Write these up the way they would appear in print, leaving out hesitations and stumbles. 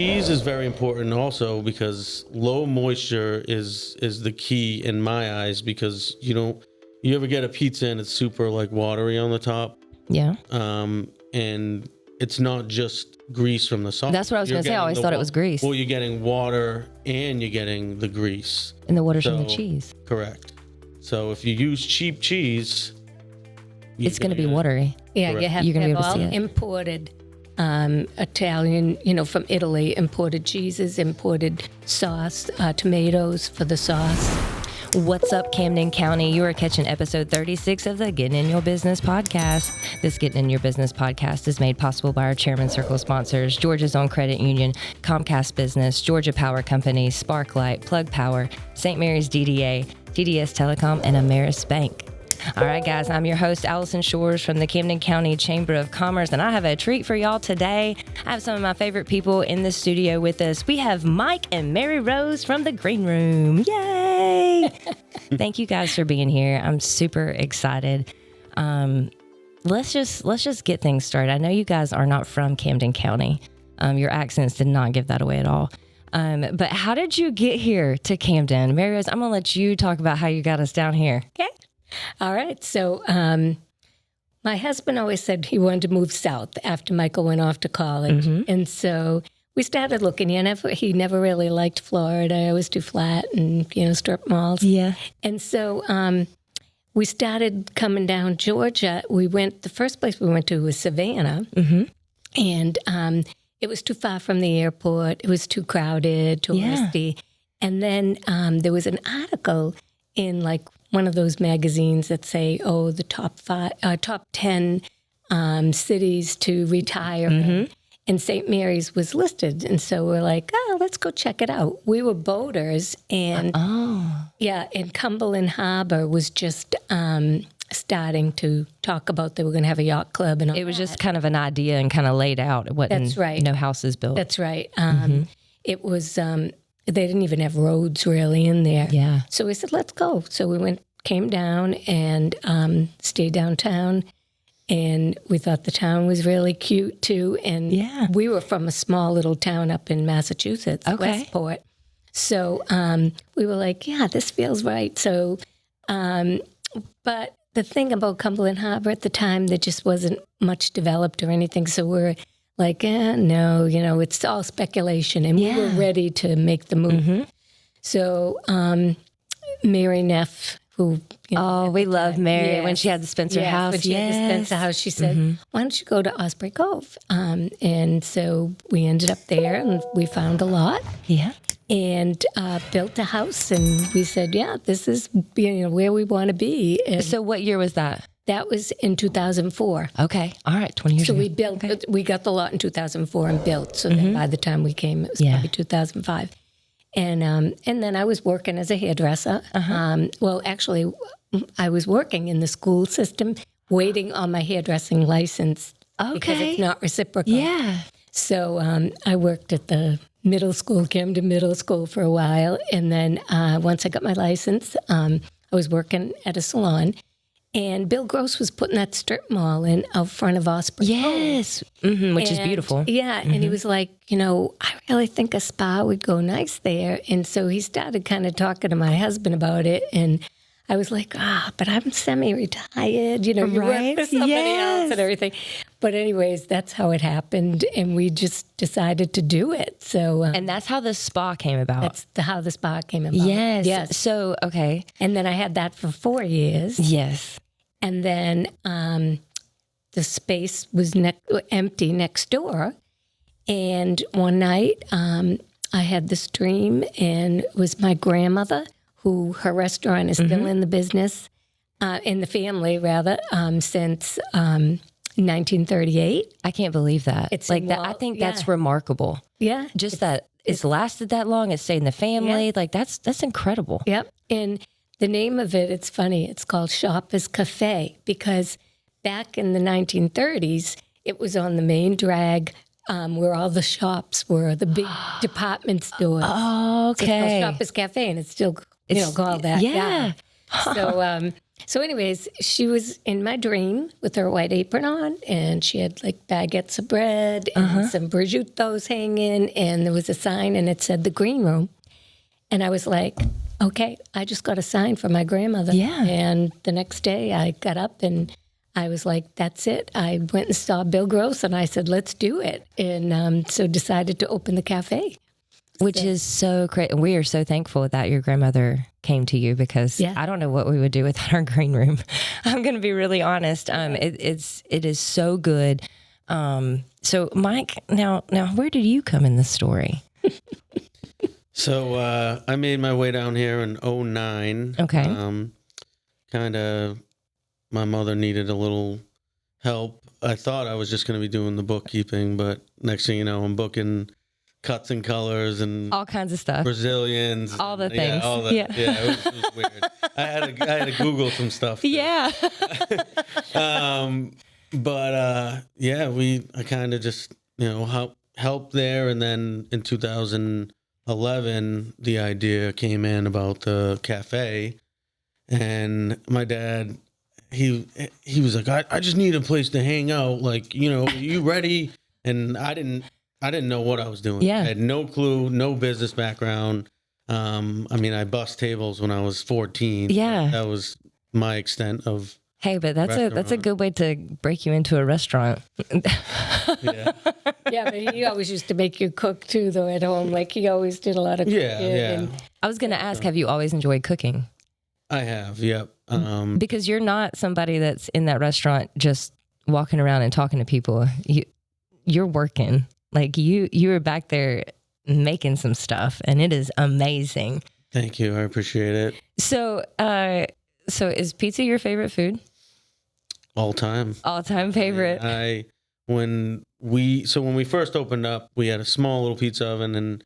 Cheese is very important also because low moisture is the key in my eyes, because you ever get a pizza and it's super like watery on the top. Yeah. And it's not just grease from the sauce. That's what I was going to say. I always thought it was grease. Well, you're getting water and you're getting the grease. And the water's from the cheese. Correct. So if you use cheap cheese, it's going to be watery. Yeah, Correct. you have You're to gonna have be able to all see it. imported Italian, from Italy, imported cheeses, imported sauce, tomatoes for the sauce. What's up, Camden County? You are catching episode 36 of the Getting in Your Business podcast. This Getting in Your Business podcast is made possible by our Chairman Circle sponsors, Georgia's Own Credit Union, Comcast Business, Georgia Power Company, Sparklight, Plug Power, St. Mary's DDA, TDS Telecom, and Ameris Bank. All right, guys, I'm your host, Alison Shores from the Camden County Chamber of Commerce, and I have a treat for y'all today. I have some of my favorite people in the studio with us. We have Mike and Mary Rose from the Green Room. Yay! Thank you guys for being here. I'm super excited. Let's just get things started. I know you guys are not from Camden County. Your accents did not give that away at all. But how did you get here to Camden? Mary Rose, I'm going to let you talk about how you got us down here. Okay. All right. So my husband always said he wanted to move south after Michael went off to college. Mm-hmm. And so we started looking. He never really liked Florida. It was too flat and, strip malls. Yeah. And so we started coming down Georgia. The first place we went to was Savannah. Mm-hmm. And it was too far from the airport. It was too crowded, touristy. Yeah. And then there was an article in one of those magazines that say, the top 10 cities to retire. Mm-hmm. And St. Mary's was listed. And so we're like, let's go check it out. We were boaters, and and Cumberland Harbor was just starting to talk about they were going to have a yacht club. And all it was that. just kind of an idea and kind of laid out. It wasn't, that's right. No houses built. That's right. It was... they didn't even have roads really in there. Yeah. So we said, let's go. So we came down and stayed downtown. And we thought the town was really cute too. And we were from a small little town up in Massachusetts, Westport. So we were like, this feels right. So, but the thing about Cumberland Harbor at the time, there just wasn't much developed or anything. So we're like, no, it's all speculation. And we were ready to make the move. Mm-hmm. So Mary Neff, who... we love Mary. Yes. When she had the Spencer house. When she had the Spencer house, she said, why don't you go to Osprey Cove? And so we ended up there, and we found a lot. Yeah. And built a house. And we said, this is where we want to be. And so what year was that? That was in 2004. Okay. All right. 20 years ago. So we built, we got the lot in 2004 and built. So then by the time we came, it was probably 2005. And then I was working as a hairdresser. Well, actually, I was working in the school system, waiting on my hairdressing license because it's not reciprocal. Yeah. So I worked at the middle school, Camden Middle School for a while. And then once I got my license, I was working at a salon. And Bill Gross was putting that strip mall in out front of Osprey. Yes, which is beautiful. Yeah, and he was like, I really think a spa would go nice there. And so he started kind of talking to my husband about it. And I was like, but I'm semi-retired. You work for somebody else and everything. But anyways, that's how it happened. And we just decided to do it. So, and that's how the spa came about. That's how the spa came about. Yes. So, okay. And then I had that for 4 years. Yes. And then the space was empty next door. And one night I had this dream, and it was my grandmother, who her restaurant is still in the business, in the family rather, since 1938. I can't believe that. It's like that. I think that's remarkable. Yeah. Just that it's lasted that long. It stayed in the family. Yeah. Like that's incredible. Yep. And the name of it, it's funny, it's called Shoppers Cafe, because back in the 1930s, it was on the main drag where all the shops were, the big department stores. Oh, okay. So it's called Shoppers Cafe, and it's still called that. Yeah. So So anyways, she was in my dream with her white apron on, and she had like baguettes of bread and some prosciuttos hanging, and there was a sign, and it said the green room. And I was like, okay, I just got a sign from my grandmother. Yeah. And the next day I got up and I was like, that's it. I went and saw Bill Gross, and I said, let's do it. And so decided to open the cafe. Which is so great. We are so thankful that your grandmother came to you, because I don't know what we would do without our green room. I'm going to be really honest. It is so good. So Mike, now where did you come in this story? So I made my way down here in '09. Okay. Kind of, my mother needed a little help. I thought I was just going to be doing the bookkeeping, but next thing you know, I'm booking cuts and colors and All kinds of stuff. Brazilians, All the and, things. Yeah, all the, Yeah. it was weird. I had to Google some stuff. Yeah. But I kind of just helped there, and then in 2011, the idea came in about the cafe, and my dad, he was like, I just need a place to hang out. Like, you ready? And I didn't know what I was doing. Yeah. I had no clue, no business background. I bust tables when I was 14. Yeah. That was my extent of. Hey, but that's a good way to break you into a restaurant. Yeah. Yeah, but he always used to make you cook too, though, at home. Like, he always did a lot of cooking. Yeah. I was going to ask, have you always enjoyed cooking? I have. Yep. Because you're not somebody that's in that restaurant just walking around and talking to people. You're working. Like, you were back there making some stuff, and it is amazing. Thank you. I appreciate it. So is pizza your favorite food? All time favorite. When we first opened up, we had a small little pizza oven, and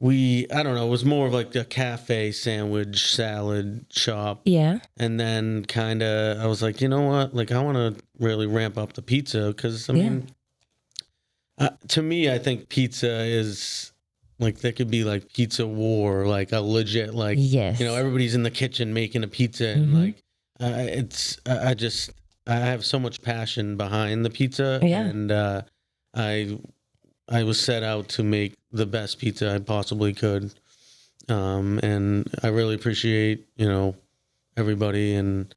I don't know, it was more of like a cafe sandwich salad shop. Yeah. And then I was like, you know what? Like, I want to really ramp up the pizza, because to me, I think pizza is like, there could be like pizza war, like a legit, like, yes. Everybody's in the kitchen making a pizza, and like, I have so much passion behind the pizza. Yeah. And I was set out to make the best pizza I possibly could. And I really appreciate, everybody, and,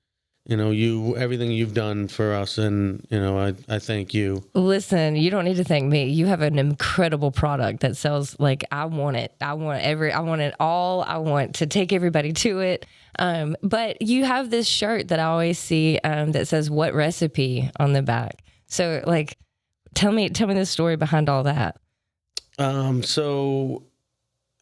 everything you've done for us. And, I thank you. Listen, you don't need to thank me. You have an incredible product that sells, like, I want it. I want it all. I want to take everybody to it. But you have this shirt that I always see that says "What recipe" on the back. So, like, tell me the story behind all that. So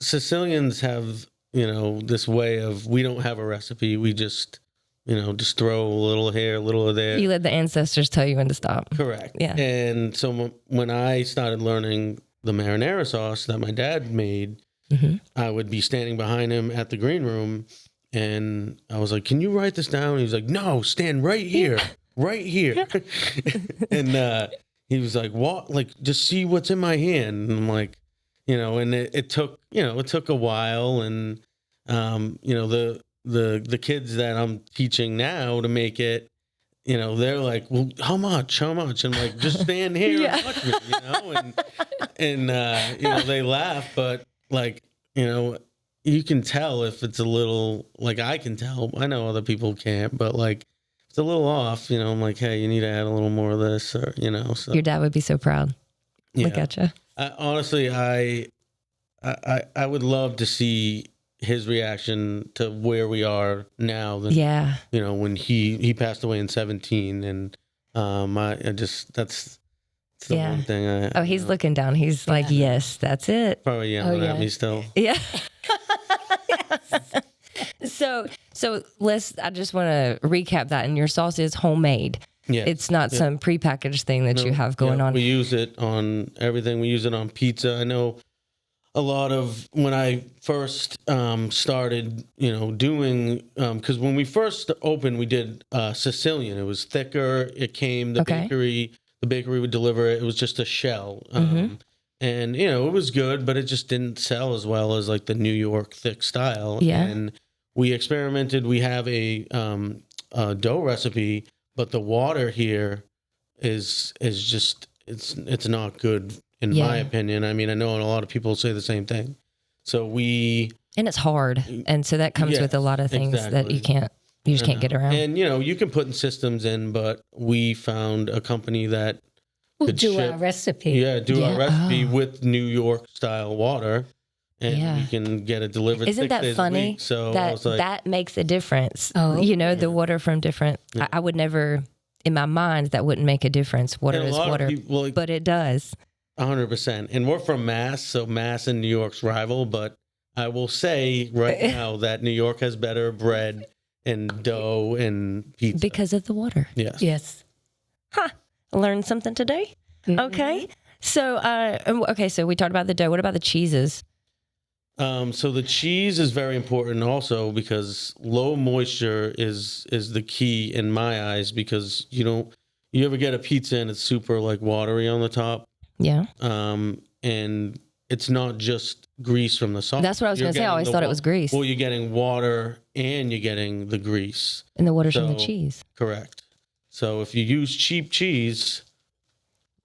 Sicilians have, this way of, we don't have a recipe. We just throw a little here, a little there. You let the ancestors tell you when to stop. Correct. Yeah. And so when I started learning the marinara sauce that my dad made, I would be standing behind him at the green room, and I was like, "Can you write this down?" And he was like, "No, stand right here, right here." And he was like, "What? Like, just see what's in my hand." And I'm like, and it took a while, and the kids that I'm teaching now to make it, they're like, "Well, how much?" I'm like, "Just stand here and touch me," and they laugh, but like, you can tell if it's a little, like, I can tell. I know other people can't, but like, it's a little off, I'm like, "Hey, you need to add a little more of this," or, so. Your dad would be so proud. Yeah. Look at you. Honestly, I would love to see his reaction to where we are now than, when he passed away in 2017, and that's the one thing he's looking down. He's like, yes, that's it. Probably yelling at me still. Yeah. So I just want to recap that. And your sauce is homemade. Yeah. It's not some prepackaged thing that you have going on. We use it on everything. We use it on pizza. I know a lot of, when I first started, doing, because when we first opened, we did Sicilian. It was thicker. It came, the bakery would deliver it. It was just a shell. And, it was good, but it just didn't sell as well as like the New York thick style. Yeah. And we experimented. We have a dough recipe, but the water here is just it's not good in my opinion. I mean, I know a lot of people say the same thing. So and it's hard, and so that comes with a lot of things that you just can't get around. And you can put systems in, but we found a company that could do our recipe. Yeah, our recipe with New York style water. And we can get it delivered. Isn't 6 that days funny? A week. So that I was like, that makes a difference. Oh, the water from different. I would never, in my mind, that wouldn't make a difference. Water is water, people, but it does. 100%. And we're from Mass, so Mass and New York's rival. But I will say right now that New York has better bread and dough and pizza because of the water. Yes. Learned something today. Mm-hmm. Okay. So we talked about the dough. What about the cheeses? So the cheese is very important also because low moisture is the key in my eyes, because you ever get a pizza and it's super like watery on the top. Yeah. And it's not just grease from the sauce. That's what I was going to say. I always thought it was grease. Well, you're getting water and you're getting the grease. And the water's from the cheese. Correct. So if you use cheap cheese,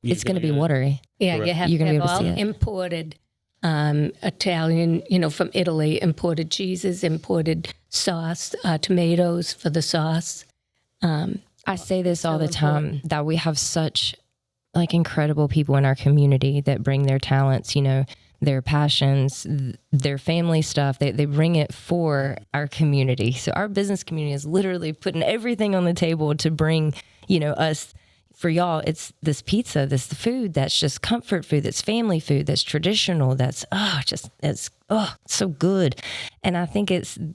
it's going to be watery. Yeah, correct. you're going to have all imported Italian, from Italy, imported cheeses, imported sauce, tomatoes for the sauce. I say this all the time, that we have such incredible people in our community that bring their talents, their passions, their family stuff. They bring it for our community. So our business community is literally putting everything on the table to bring, us. For y'all, it's this pizza, this food that's just comfort food, that's family food, that's traditional, that's so good. And I think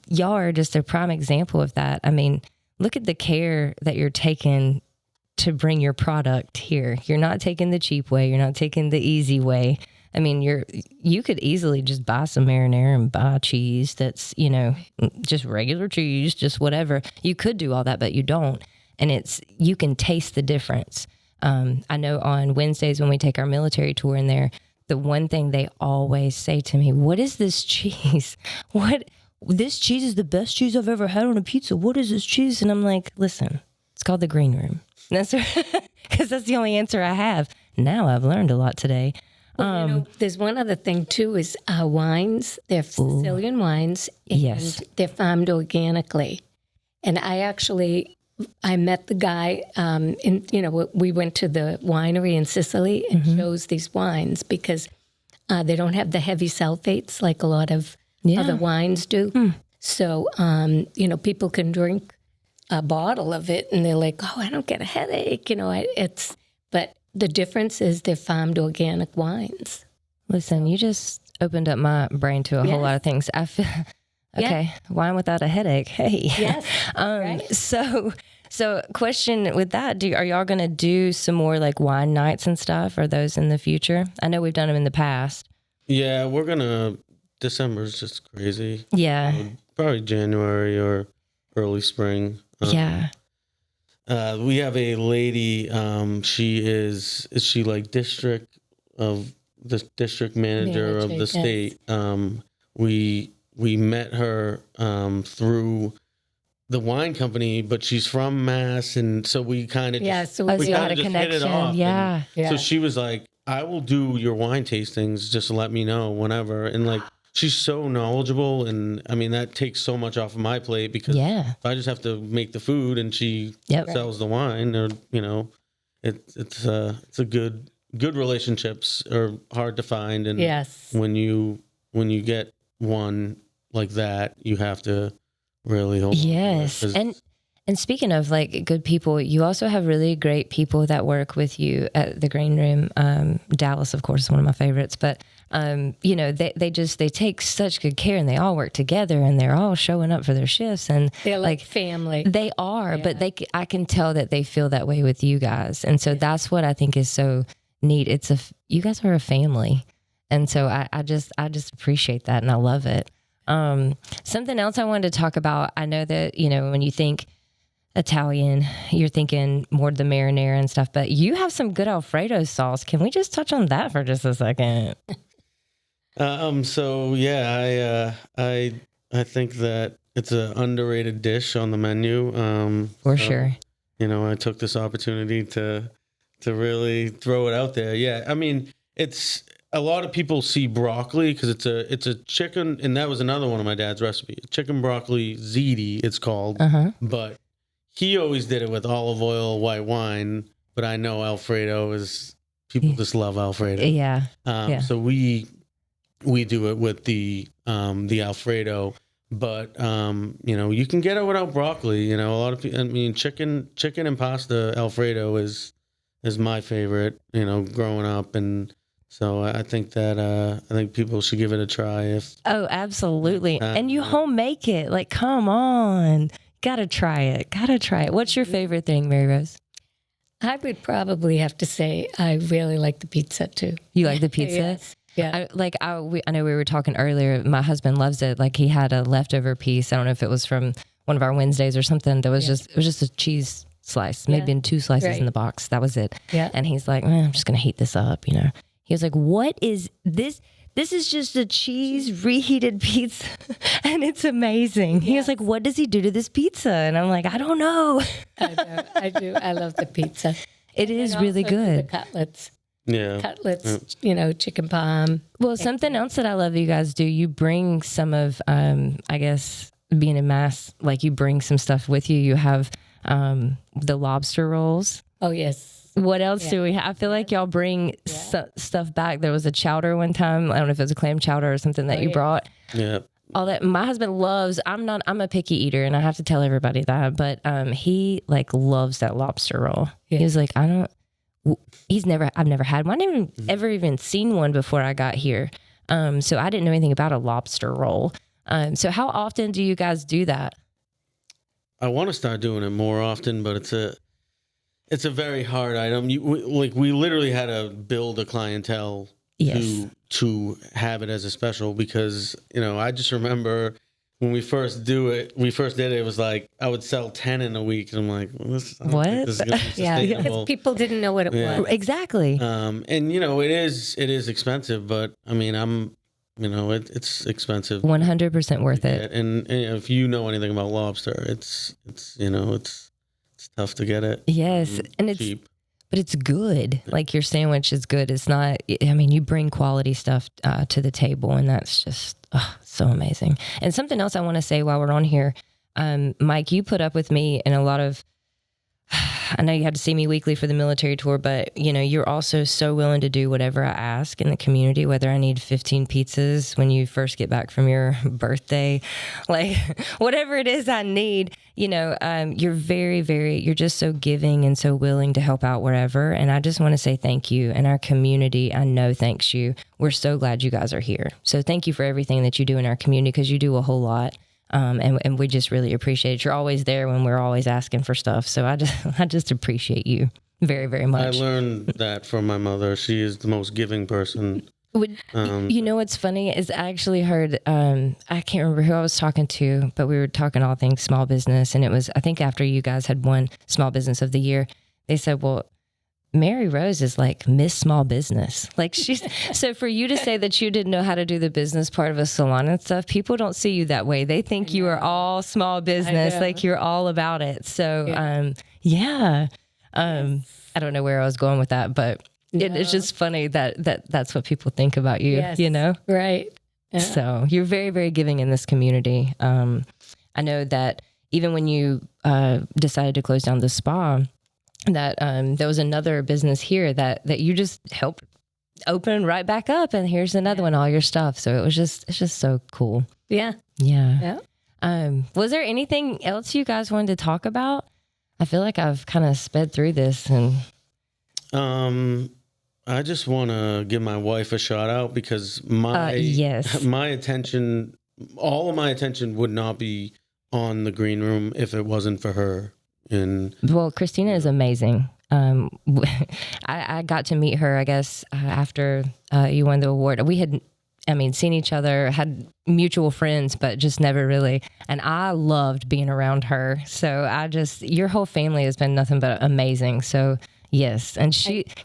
y'all are just a prime example of that. I mean, look at the care that you're taking to bring your product here. You're not taking the cheap way. You're not taking the easy way. I mean, you could easily just buy some marinara and buy cheese that's, just regular cheese, just whatever. You could do all that, but you don't. And you can taste the difference. I know on Wednesdays when we take our military tour in there, the one thing they always say to me, what is this cheese? This cheese is the best cheese I've ever had on a pizza. What is this cheese? And I'm like, listen, it's called the green room. Because that's the only answer I have. Now I've learned a lot today. Well, there's one other thing too, is our wines. They're Sicilian wines, and they're farmed organically. And I met the guy, we went to the winery in Sicily and chose these wines because they don't have the heavy sulfates like a lot of other wines do. So, people can drink a bottle of it and they're like, oh, I don't get a headache. But the difference is they're farmed organic wines. Listen, you just opened up my brain to a whole lot of things. I feel, wine without a headache. Hey. Yes. Right. So question with that, are y'all going to do some more wine nights and stuff? Are those in the future? I know we've done them in the past. Yeah, we're going to, December's just crazy. Yeah. Probably January or early spring. Yeah. We have a lady, is she district manager of the state. We met her through the wine company, but she's from Mass, and so we kind of so we had a connection. Hit it off. Yeah. So she was like, I will do your wine tastings, just let me know whenever. And she's so knowledgeable, and I mean that takes so much off of my plate, because if I just have to make the food and she sells the wine, or it's a good relationships are hard to find, and when you get one like that, you have to really hold on. And speaking of good people, you also have really great people that work with you at the Green Room. Dallas, of course, is one of my favorites, but they take such good care, and they all work together, and they're all showing up for their shifts, and they're like family. They are, but I can tell that they feel that way with you guys, and so that's what I think is so neat. You guys are a family, and so I just appreciate that, and I love it. Something else I wanted to talk about. I know that when you think Italian, you're thinking more the marinara and stuff, but you have some good Alfredo sauce. Can we just touch on that for just a second? So yeah, I think that it's an underrated dish on the menu. For sure. You know, I took this opportunity to really throw it out there. Yeah, I mean, it's a lot of people see broccoli because it's a chicken, and that was another one of my dad's recipe. Chicken broccoli ziti, it's called. But he always did it with olive oil, white wine. But I know Alfredo is people just love Alfredo. Yeah. So we do it with the Alfredo. But you know, you can get it without broccoli. You know, a lot of people. I mean, chicken and pasta Alfredo is my favorite. You know, growing up, and so I think people should give it a try. Oh, absolutely. And you home make it. Like, come on, gotta try it. What's your favorite thing, Mary Rose? I would probably have to say I really like the pizza too. You like the pizza? Yes. Yeah. I know we were talking earlier. My husband loves it. Like, he had a leftover piece. I don't know if it was from one of our Wednesdays or something. That was it was just a cheese slice, maybe in 2 slices in the box. That was it. Yeah. And he's like, I'm just going to heat this up, you know. He was like, what is this? This is just a cheese reheated pizza, and it's amazing. Yes. He was like, what does he do to this pizza? And I'm like, I don't know. I do. I love the pizza. It is really good. The cutlets. Yeah. Cutlets, you know, chicken parm. Well, something else that I love you guys do, you bring some of, I guess, being in Mass, like, you bring some stuff with you. You have the lobster rolls. Oh, yes. What else do we have? I feel like y'all bring stuff back. There was a chowder one time. I don't know if it was a clam chowder or something that you brought. Yeah. All that my husband loves. I'm a picky eater, and I have to tell everybody that, but he like loves that lobster roll. Yeah. He was like, I've never had one. I didn't ever even seen one before I got here. So I didn't know anything about a lobster roll. So how often do you guys do that? I want to start doing it more often, but it's a very hard item. We literally had to build a clientele to have it as a special, because, you know, I just remember when we first did it, it was like I would sell 10 in a week, and I'm like, well, what? This is gonna be sustainable. People didn't know what it was. Exactly. And you know, it is expensive, but I mean, it's expensive. 100% worth it. And if you know anything about lobster, it's tough to get it. Yes, and it's cheap. But it's good. Like, your sandwich is good. It's not, I mean, you bring quality stuff to the table, and that's just so amazing. And something else I want to say while we're on here, Mike, you put up with me in a lot of, I know you had to see me weekly for the military tour, but, you know, you're also so willing to do whatever I ask in the community, whether I need 15 pizzas when you first get back from your birthday, like whatever it is I need, you know, you're you're just so giving and so willing to help out wherever. And I just want to say thank you. And our community, I know, thanks you. We're so glad you guys are here. So thank you for everything that you do in our community, because you do a whole lot. And we just really appreciate it. You're always there when we're always asking for stuff. So I just appreciate you very, very much. I learned that from my mother. She is the most giving person. You know what's funny is I actually heard, I can't remember who I was talking to, but we were talking all things small business. And it was, I think after you guys had won Small Business of the Year, they said, well, Mary Rose is like Miss Small Business. Like, she's, so for you to say that you didn't know how to do the business part of a salon and stuff, people don't see you that way. They think you are all small business, like you're all about it. So, I don't know where I was going with that, but it's just funny that's what people think about you, you know? Right. Yeah. So you're very, very giving in this community. I know that even when you decided to close down the spa, that there was another business here that you just helped open right back up, and here's another one, all your stuff. So it's just so cool. Yeah. Was there anything else you guys wanted to talk about? I feel like I've kind of sped through this, and I just want to give my wife a shout out, because my attention, all of my attention would not be on the green room if it wasn't for her. Well, Christina is amazing. I got to meet her, I guess, after you won the award. We had, seen each other, had mutual friends, but just never really. And I loved being around her. So your whole family has been nothing but amazing. So yes. And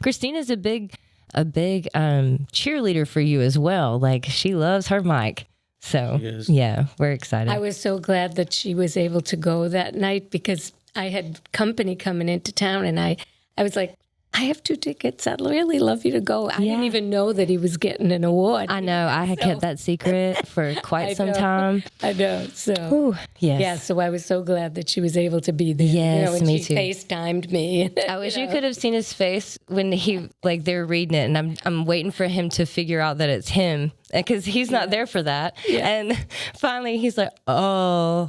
Christina's a big cheerleader for you as well. Like, she loves her mic. So, She is. yeah, we're excited. I was so glad that she was able to go that night because I had company coming into town, and I was like, I have 2 tickets. I'd really love you to go. I didn't even know that he was getting an award. I know. I had kept that secret for quite some time. I know. So, Ooh, yes. yeah, so I was so glad that she was able to be there. Yes, and me she too. FaceTimed me. I wish you could have seen his face when he, like, they're reading it, and I'm waiting for him to figure out that it's him, because he's not there for that. Yeah. And finally, he's like, "Oh."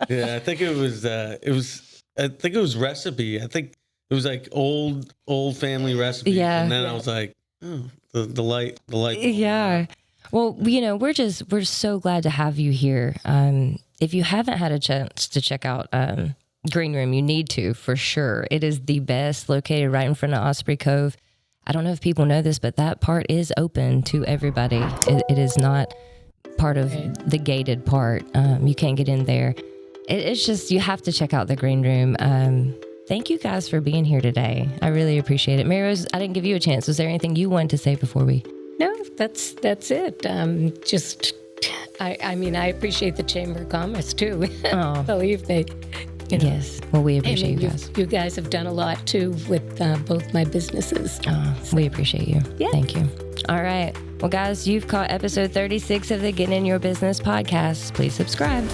Yeah, I think it was recipe. I think it was like old family recipe. Yeah. And then I was like, oh, the light. Yeah. Well, we're so glad to have you here. If you haven't had a chance to check out Green Room, you need to, for sure. It is the best, located right in front of Osprey Cove. I don't know if people know this, but that part is open to everybody. It is not part of the gated part. You can't get in there. It's just, you have to check out the Green Room. Thank you guys for being here today. I really appreciate it. Mary Rose, I didn't give you a chance. Was there anything you wanted to say before we? No, that's it. I appreciate the Chamber of Commerce too. Oh. Believe me. Yes. Well, we appreciate you guys. You guys have done a lot too with both my businesses. We appreciate you. Yeah. Thank you. All right. Well, guys, you've caught episode 36 of the Getting in Your Business podcast. Please subscribe.